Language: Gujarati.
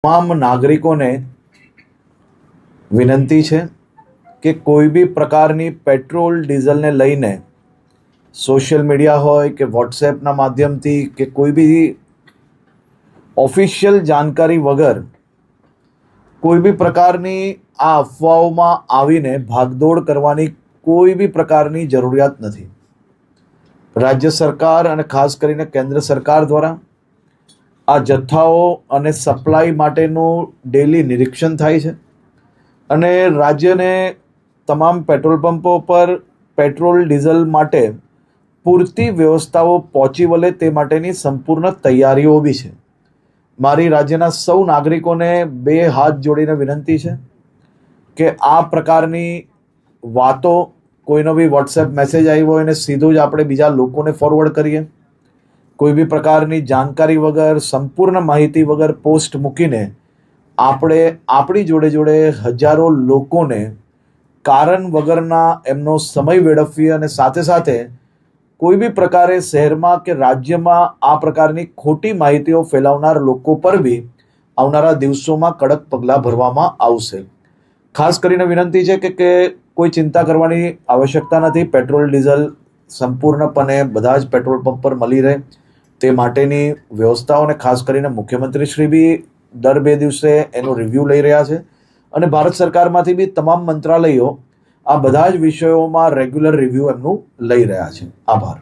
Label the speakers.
Speaker 1: તમામ નાગરિકોને વિનંતી છે કે કોઈ બી પ્રકારની પેટ્રોલ ડીઝલને લઈને સોશિયલ મીડિયા હોય કે વોટ્સએપના માધ્યમથી કે કોઈ બી ઓફિશિયલ જાણકારી વગર કોઈ બી પ્રકારની આ અફવાઓમાં આવીને ભાગદોડ કરવાની કોઈ બી પ્રકારની જરૂરિયાત નથી. રાજ્ય સરકાર અને ખાસ કરીને કેન્દ્ર સરકાર દ્વારા આ જથ્થાઓ અને સપ્લાય માટેનું ડેલી નિરીક્ષણ થાય છે અને રાજ્યને તમામ પેટ્રોલ પંપો પર પેટ્રોલ ડીઝલ માટે પૂરતી વ્યવસ્થાઓ પહોંચી વળે તે માટેની સંપૂર્ણ તૈયારીઓ બી છે. મારી રાજ્યના સૌ નાગરિકોને બે હાથ જોડીને વિનંતી છે કે આ પ્રકારની વાતો કોઈનો બી વોટ્સએપ મેસેજ આવ્યો હોય એને સીધું જ આપણે બીજા લોકોને ફોરવર્ડ કરીએ. કોઈ બી પ્રકારની જાણકારી વગર સંપૂર્ણ માહિતી વગર પોસ્ટ મૂકીને આપણે આપણી જોડે જોડે હજારો લોકોને કારણ વગરના એમનો સમય વેડફીએ અને સાથે સાથે કોઈ બી પ્રકારે શહેરમાં કે રાજ્યમાં આ પ્રકારની ખોટી માહિતીઓ ફેલાવનાર લોકો પર બી આવનારા દિવસોમાં કડક પગલાં ભરવામાં આવશે. ખાસ કરીને વિનંતી છે કે કોઈ ચિંતા કરવાની આવશ્યકતા નથી. પેટ્રોલ ડીઝલ સંપૂર્ણપણે બધા જ પેટ્રોલ પંપ પર મળી રહે તે માટેની વ્યવસ્થાઓને ખાસ કરીને મુખ્યમંત્રી શ્રી બી દર 2 દિવસે એનો રિવ્યૂ લઈ રહ્યા છે અને ભારત સરકારમાંથી બી તમામ મંત્રાલયો આ બધા જ વિષયોમાં રેગ્યુલર રિવ્યૂ એમનું લઈ રહ્યા છે. આભાર.